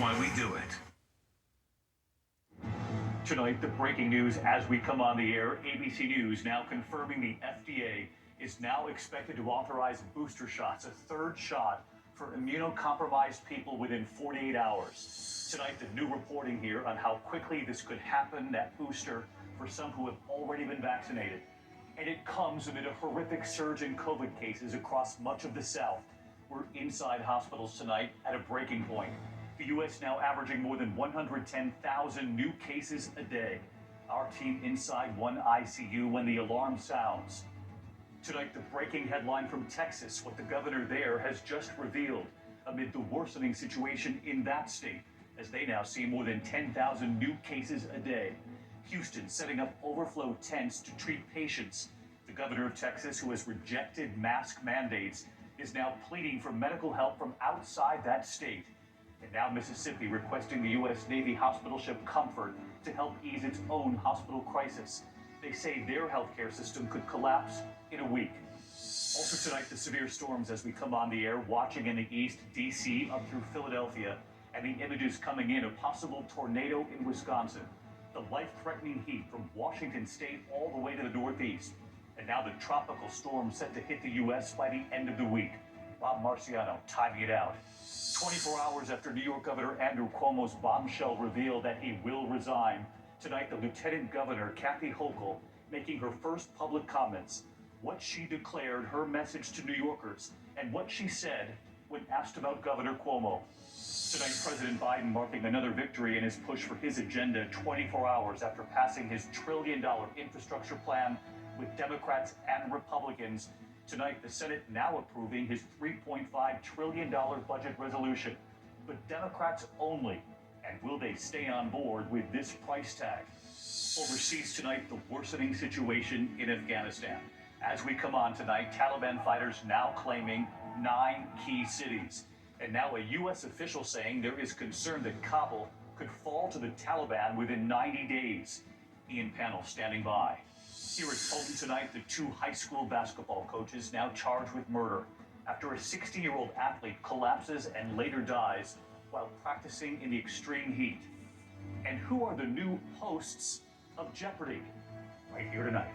why we do it. Tonight, the breaking news as we come on the air. ABC News now confirming the FDA is now expected to authorize booster shots, a third shot for immunocompromised people within 48 hours. Tonight, the new reporting here on how quickly this could happen, that booster for some who have already been vaccinated. And it comes amid a horrific surge in COVID cases across much of the South. We're inside hospitals tonight at a breaking point. The U.S. now averaging more than 110,000 new cases a day. Our team inside one ICU when the alarm sounds. Tonight, the breaking headline from Texas, what the governor there has just revealed amid the worsening situation in that state, as they now see more than 10,000 new cases a day. Houston setting up overflow tents to treat patients. The governor of Texas, who has rejected mask mandates, is now pleading for medical help from outside that state. And now Mississippi requesting the U.S. Navy hospital ship Comfort to help ease its own hospital crisis. They say their healthcare system could collapse in a week. Also tonight, the severe storms as we come on the air, watching in the east, D.C. up through Philadelphia, and the images coming in, a possible tornado in Wisconsin. The life-threatening heat from Washington state all the way to the northeast. And now the tropical storm set to hit the U.S. by the end of the week. Rob Marciano timing it out. 24 hours after New York Governor Andrew Cuomo's bombshell reveal that he will resign, tonight the Lieutenant Governor Kathy Hochul making her first public comments, what she declared, her message to New Yorkers, and what she said when asked about Governor Cuomo. Tonight, President Biden marking another victory in his push for his agenda 24 hours after passing his trillion-dollar infrastructure plan with Democrats and Republicans. Tonight, the Senate now approving his $3.5 trillion budget resolution. But Democrats only. And will they stay on board with this price tag? Overseas tonight, the worsening situation in Afghanistan. As we come on tonight, Taliban fighters now claiming 9 key cities. And now a U.S. official saying there is concern that Kabul could fall to the Taliban within 90 days. Ian Pannell standing by. Here at Fulton tonight, the 2 high school basketball coaches now charged with murder after a 16-year-old athlete collapses and later dies while practicing in the extreme heat. And who are the new hosts of Jeopardy? Right here tonight.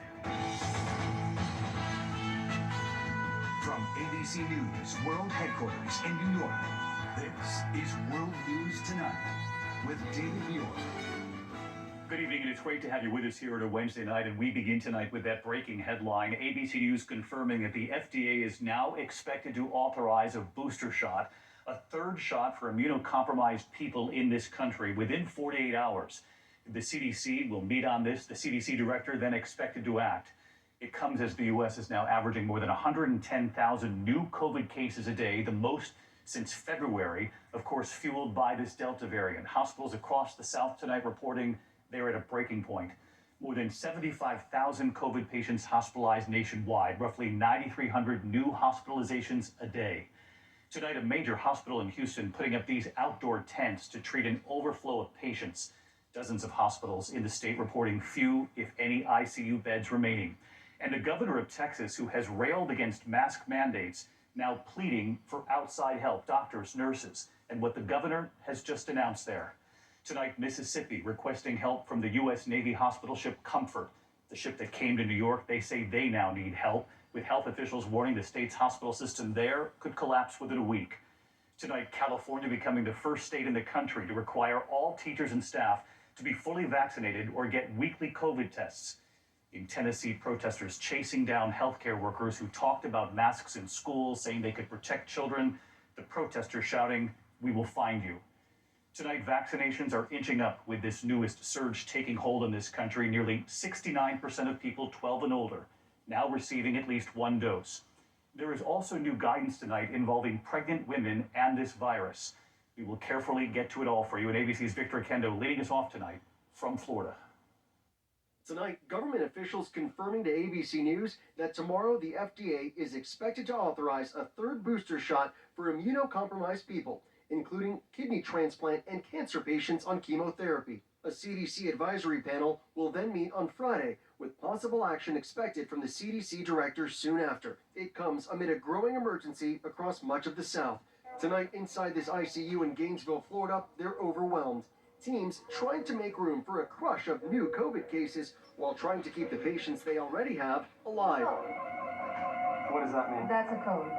From ABC News World Headquarters in New York, this is World News Tonight with David Muir. Good evening, and it's great to have you with us here at a Wednesday night. And we begin tonight with that breaking headline. ABC News confirming that the FDA is now expected to authorize a booster shot, a third shot for immunocompromised people in this country within 48 hours. The CDC will meet on this. The CDC director then expected to act. It comes as the U.S. is now averaging more than 110,000 new COVID cases a day, the most since February, of course, fueled by this Delta variant. Hospitals across the South tonight reporting they're at a breaking point. More than 75,000 COVID patients hospitalized nationwide, roughly 9,300 new hospitalizations a day. Tonight, a major hospital in Houston putting up these outdoor tents to treat an overflow of patients. Dozens of hospitals in the state reporting few, if any, ICU beds remaining. And the governor of Texas, who has railed against mask mandates, now pleading for outside help, doctors, nurses, and what the governor has just announced there. Tonight, Mississippi requesting help from the U.S. Navy hospital ship Comfort, the ship that came to New York. They say they now need help, with health officials warning the state's hospital system there could collapse within a week. Tonight, California becoming the first state in the country to require all teachers and staff to be fully vaccinated or get weekly COVID tests. In Tennessee, protesters chasing down healthcare workers who talked about masks in schools, saying they could protect children. The protesters shouting, "We will find you." Tonight, vaccinations are inching up with this newest surge taking hold in this country. Nearly 69% of people 12 and older now receiving at least 1 dose. There is also new guidance tonight involving pregnant women and this virus. We will carefully get to it all for you. And ABC's Victor Kendo leading us off tonight from Florida. Tonight, government officials confirming to ABC News that tomorrow the FDA is expected to authorize a third booster shot for immunocompromised people, including kidney transplant and cancer patients on chemotherapy. A CDC advisory panel will then meet on Friday, with possible action expected from the CDC director soon after. It comes amid a growing emergency across much of the South. Tonight, inside this ICU in Gainesville, Florida, they're overwhelmed. Teams trying to make room for a crush of new COVID cases while trying to keep the patients they already have alive. What does that mean? That's a code.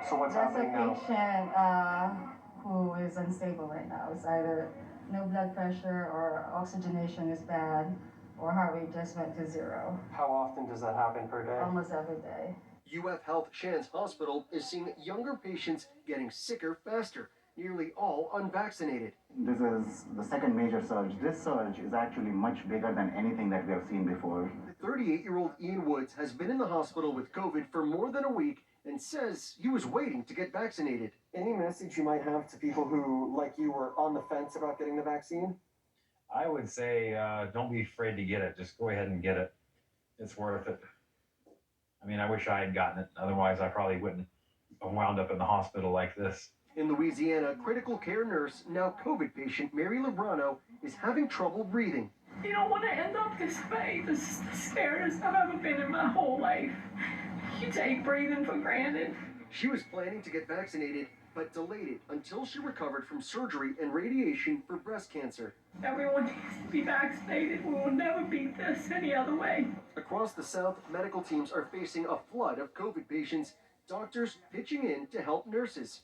So what's That's a happening now? patient who is unstable right now. It's either no blood pressure or oxygenation is bad or heart rate just went to 0. How often does that happen per day? Almost every day. UF Health Shands Hospital is seeing younger patients getting sicker faster, nearly all unvaccinated. This is the second major surge. This surge is actually much bigger than anything that we have seen before. 38-year-old Ian Woods has been in the hospital with COVID for more than a week and says he was waiting to get vaccinated. Any message you might have to people who, like you, were on the fence about getting the vaccine? I would say don't be afraid to get it. Just go ahead and get it. It's worth it. I mean, I wish I had gotten it. Otherwise, I probably wouldn't have wound up in the hospital like this. In Louisiana, critical care nurse, now COVID patient Mary Lebrano, is having trouble breathing. You don't want to end up this way. This is the scariest I've ever been in my whole life. You take breathing for granted. She was planning to get vaccinated, but delayed it until she recovered from surgery and radiation for breast cancer. Everyone needs to be vaccinated. We will never beat this any other way. Across the South, medical teams are facing a flood of COVID patients, doctors pitching in to help nurses.